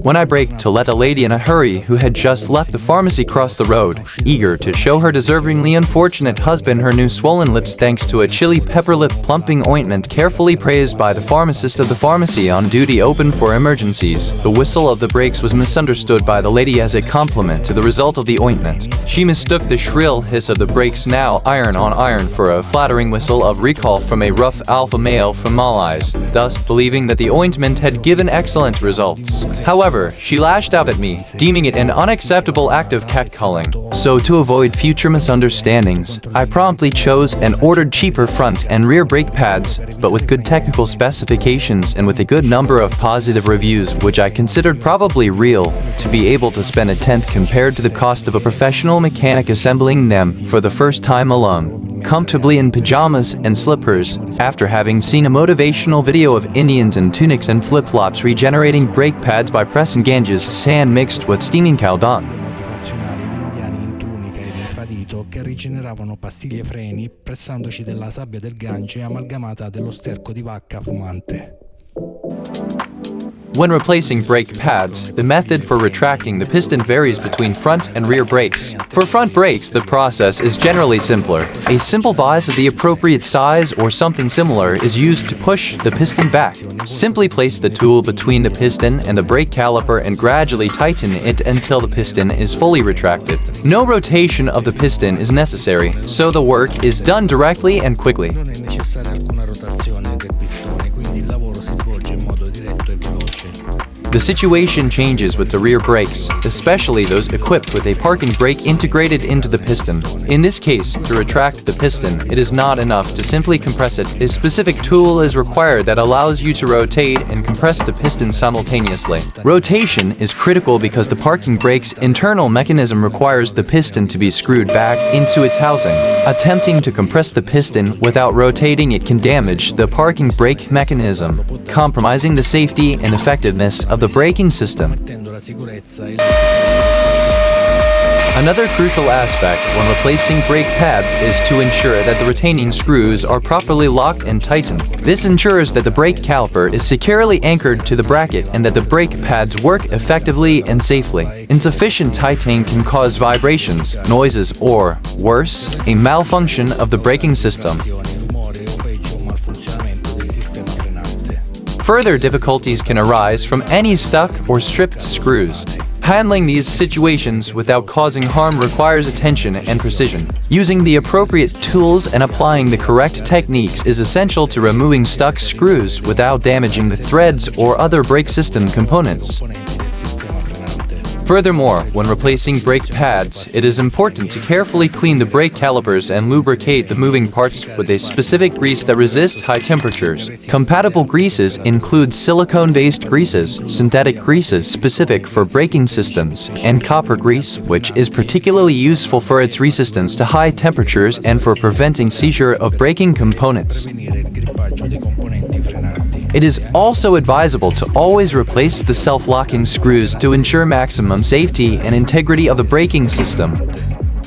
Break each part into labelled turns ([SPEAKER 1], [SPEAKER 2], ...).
[SPEAKER 1] when I braked to let a lady in a hurry who had just left the pharmacy cross the road, eager to show her deservingly unfortunate husband her new swollen lips thanks to a chili pepper lip plumping ointment carefully praised by the pharmacist of the pharmacy on duty open for emergencies. The whistle of the brakes was misunderstood by the lady as a compliment to the result of the ointment. She mistook the shrill hiss of the brakes, now iron on iron, for a flattering whistle of recall from a rough alpha male from Malays, thus believing that the ointment had given excellent results. However, she lashed out at me, deeming it an unacceptable act of catcalling. So to avoid future misunderstandings, I promptly chose and ordered cheaper front and rear brake pads, but with good technical specifications and with a good number of positive reviews which I considered probably real, to be able to spend a tenth compared to the cost of a professional mechanic assembling them for the first time alone, comfortably in pajamas and slippers, after having seen a motivational video of Indians in tunics and flip-flops regenerating brake pads by pressing Ganges sand mixed with steaming cow dung.
[SPEAKER 2] Che rigeneravano pastiglie e freni pressandoci della sabbia del Gange amalgamata dello sterco di vacca fumante.
[SPEAKER 1] When replacing brake pads, the method for retracting the piston varies between front and rear brakes. For front brakes, the process is generally simpler. A simple vise of the appropriate size or something similar is used to push the piston back. Simply place the tool between the piston and the brake caliper and gradually tighten it until the piston is fully retracted. No rotation of the piston is necessary, so the work is done directly and quickly. The situation changes with the rear brakes, especially those equipped with a parking brake integrated into the piston. In this case, to retract the piston, it is not enough to simply compress it. A specific tool is required that allows you to rotate and compress the piston simultaneously. Rotation is critical because the parking brake's internal mechanism requires the piston to be screwed back into its housing. Attempting to compress the piston without rotating it can damage the parking brake mechanism, compromising the safety and effectiveness of the braking system. Another crucial aspect when replacing brake pads is to ensure that the retaining screws are properly locked and tightened. This ensures that the brake caliper is securely anchored to the bracket and that the brake pads work effectively and safely. Insufficient tightening can cause vibrations, noises, or, worse, a malfunction of the braking system. Further difficulties can arise from any stuck or stripped screws. Handling these situations without causing harm requires attention and precision. Using the appropriate tools and applying the correct techniques is essential to removing stuck screws without damaging the threads or other brake system components. Furthermore, when replacing brake pads, it is important to carefully clean the brake calipers and lubricate the moving parts with a specific grease that resists high temperatures. Compatible greases include silicone-based greases, synthetic greases specific for braking systems, and copper grease, which is particularly useful for its resistance to high temperatures and for preventing seizure of braking components. It is also advisable to always replace the self-locking screws to ensure maximum safety and integrity of the braking system.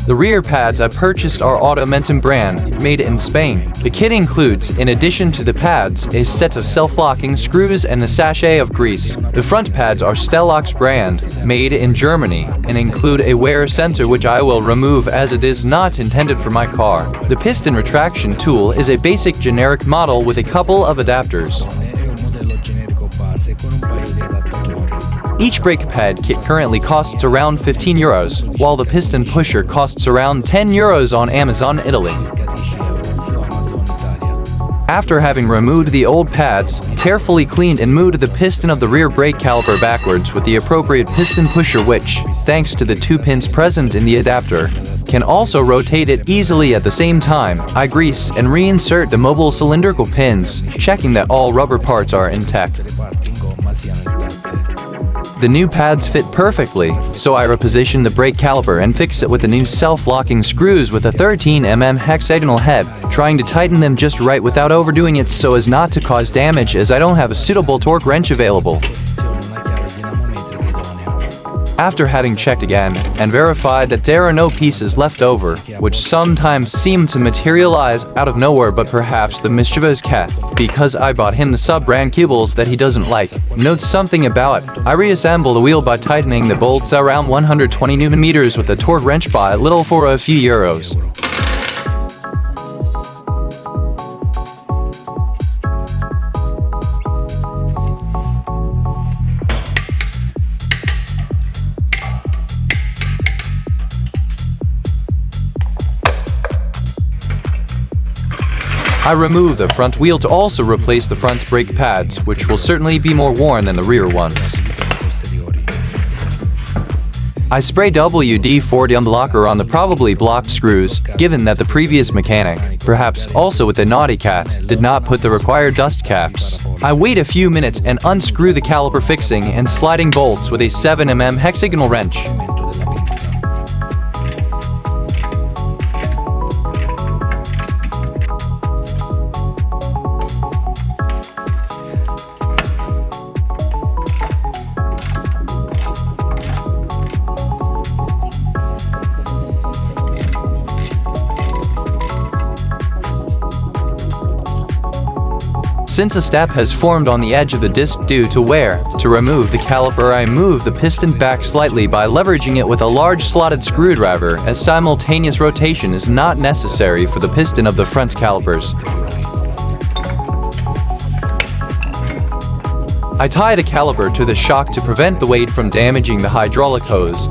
[SPEAKER 1] The rear pads I purchased are AutoMentum brand, made in Spain. The kit includes, in addition to the pads, a set of self-locking screws and a sachet of grease. The front pads are Stellox brand, made in Germany, and include a wear sensor which I will remove as it is not intended for my car. The piston retraction tool is a basic generic model with a couple of adapters. Each brake pad kit currently costs around €15, while the piston pusher costs around €10 on Amazon Italy. After having removed the old pads, carefully cleaned and moved the piston of the rear brake caliper backwards with the appropriate piston pusher which, thanks to the 2 pins present in the adapter, can also rotate it easily at the same time, I grease and reinsert the mobile cylindrical pins, checking that all rubber parts are intact. The new pads fit perfectly, so I reposition the brake caliper and fix it with the new self-locking screws with a 13mm hexagonal head, trying to tighten them just right without overdoing it so as not to cause damage as I don't have a suitable torque wrench available. After having checked again and verified that there are no pieces left over, which sometimes seem to materialize out of nowhere, but perhaps the mischievous cat, because I bought him the sub-brand cables that he doesn't like, notes something about it. I reassemble the wheel by tightening the bolts around 120 Newton meters with a torque wrench by Lidl for a few euros. I remove the front wheel to also replace the front brake pads, which will certainly be more worn than the rear ones. I spray WD-40 on the locker on the probably blocked screws, given that the previous mechanic, perhaps also with the naughty cat, did not put the required dust caps. I wait a few minutes and unscrew the caliper fixing and sliding bolts with a 7mm hexagonal wrench. Since a step has formed on the edge of the disc due to wear, to remove the caliper I move the piston back slightly by leveraging it with a large slotted screwdriver, as simultaneous rotation is not necessary for the piston of the front calipers. I tie the caliper to the shock to prevent the weight from damaging the hydraulic hose.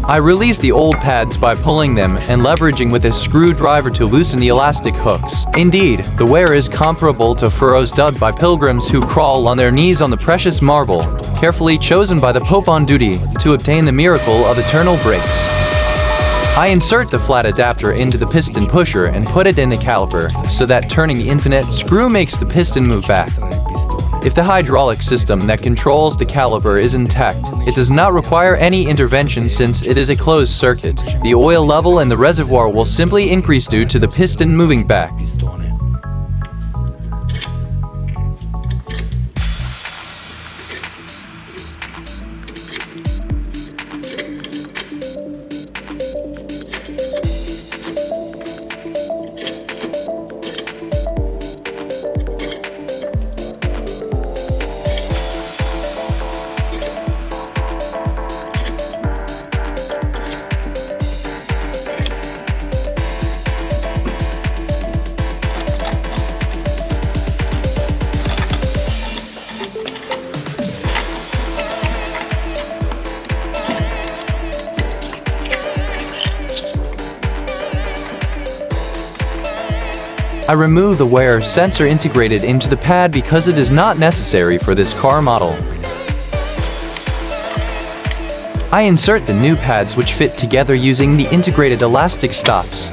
[SPEAKER 1] I release the old pads by pulling them and leveraging with a screwdriver to loosen the elastic hooks. Indeed, the wear is comparable to furrows dug by pilgrims who crawl on their knees on the precious marble, carefully chosen by the Pope on duty to obtain the miracle of eternal brakes. I insert the flat adapter into the piston pusher and put it in the caliper, so that turning the infinite screw makes the piston move back. If the hydraulic system that controls the caliper is intact, it does not require any intervention since it is a closed circuit. The oil level in the reservoir will simply increase due to the piston moving back. I remove the wear sensor integrated into the pad because it is not necessary for this car model. I insert the new pads which fit together using the integrated elastic stops.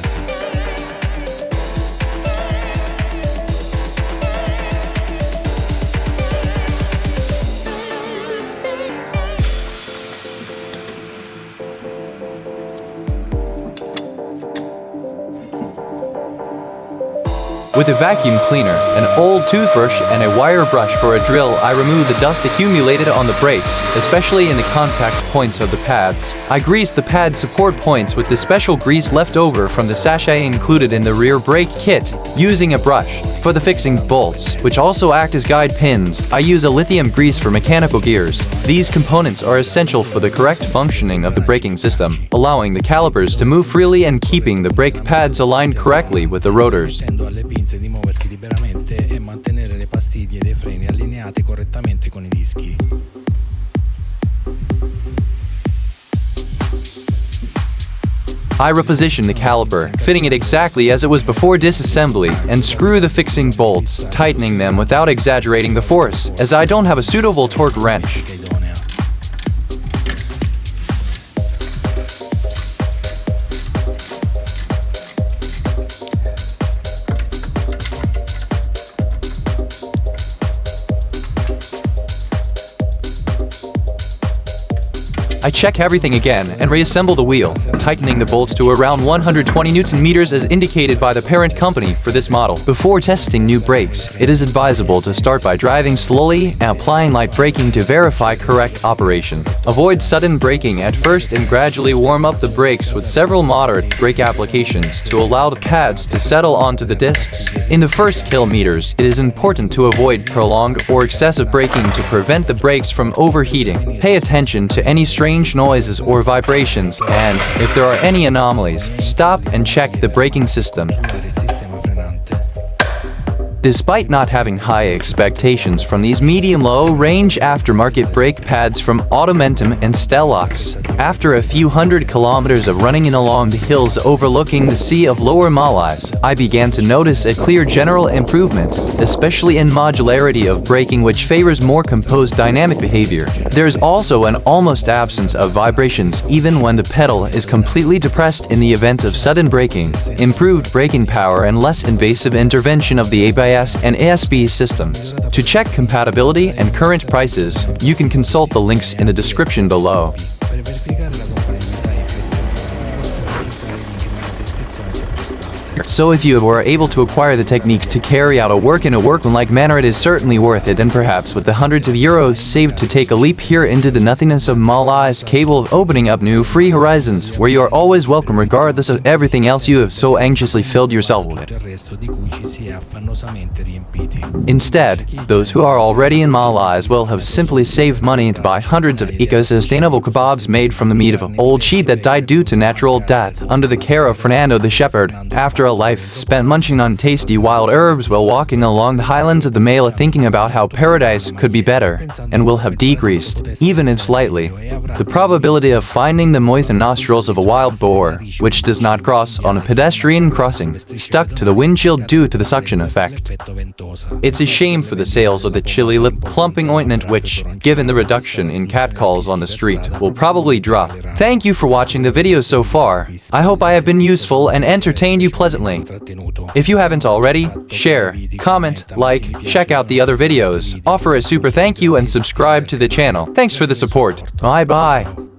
[SPEAKER 1] With a vacuum cleaner, an old toothbrush, and a wire brush for a drill, I remove the dust accumulated on the brakes, especially in the contact points of the pads. I grease the pad support points with the special grease left over from the sachet included in the rear brake kit, using a brush. For the fixing bolts, which also act as guide pins, I use a lithium grease for mechanical gears. These components are essential for the correct functioning of the braking system, allowing the calipers to move freely and keeping the brake pads aligned correctly with the rotors.
[SPEAKER 2] Di muoversi liberamente e mantenere le pastiglie dei freni allineate correttamente con I dischi.
[SPEAKER 1] I reposition the caliper, fitting it exactly as it was before disassembly, and screw the fixing bolts, tightening them without exaggerating the force, as I don't have a suitable torque wrench. I check everything again and reassemble the wheel, tightening the bolts to around 120 Newton meters as indicated by the parent company for this model. Before testing new brakes, it is advisable to start by driving slowly and applying light braking to verify correct operation. Avoid sudden braking at first and gradually warm up the brakes with several moderate brake applications to allow the pads to settle onto the discs. In the first kilometers, it is important to avoid prolonged or excessive braking to prevent the brakes from overheating. Pay attention to any strange noises or vibrations, and, if there are any anomalies, stop and check the braking system. Despite not having high expectations from these medium-low-range aftermarket brake pads from AutoMentum and Stellox, after a few hundred kilometers of running in along the hills overlooking the Sea of Lower Malais, I began to notice a clear general improvement, especially in modularity of braking, which favors more composed dynamic behavior. There is also an almost absence of vibrations even when the pedal is completely depressed in the event of sudden braking, improved braking power and less invasive intervention of the ABS and ASB systems. To check compatibility and current prices, you can consult the links in the description below. So if you were able to acquire the techniques to carry out a work in a workmanlike manner, it is certainly worth it, and perhaps with the hundreds of euros saved to take a leap here into the nothingness of Malais, capable of opening up new free horizons, where you are always welcome regardless of everything else you have so anxiously filled yourself with. Instead, those who are already in Malais will have simply saved money to buy hundreds of eco-sustainable kebabs made from the meat of old sheep that died due to natural death under the care of Fernando the shepherd, after a life spent munching on tasty wild herbs while walking along the highlands of the Mala, thinking about how paradise could be better, and will have decreased, even if slightly, the probability of finding the moistened nostrils of a wild boar, which does not cross on a pedestrian crossing, stuck to the windshield due to the suction effect. It's a shame for the sales of the chili lip plumping ointment, which, given the reduction in catcalls on the street, will probably drop. Thank you for watching the video so far. I hope I have been useful and entertained you pleasantly. If you haven't already, share, comment, like, check out the other videos, offer a super thank you and subscribe to the channel. Thanks for the support. Bye bye.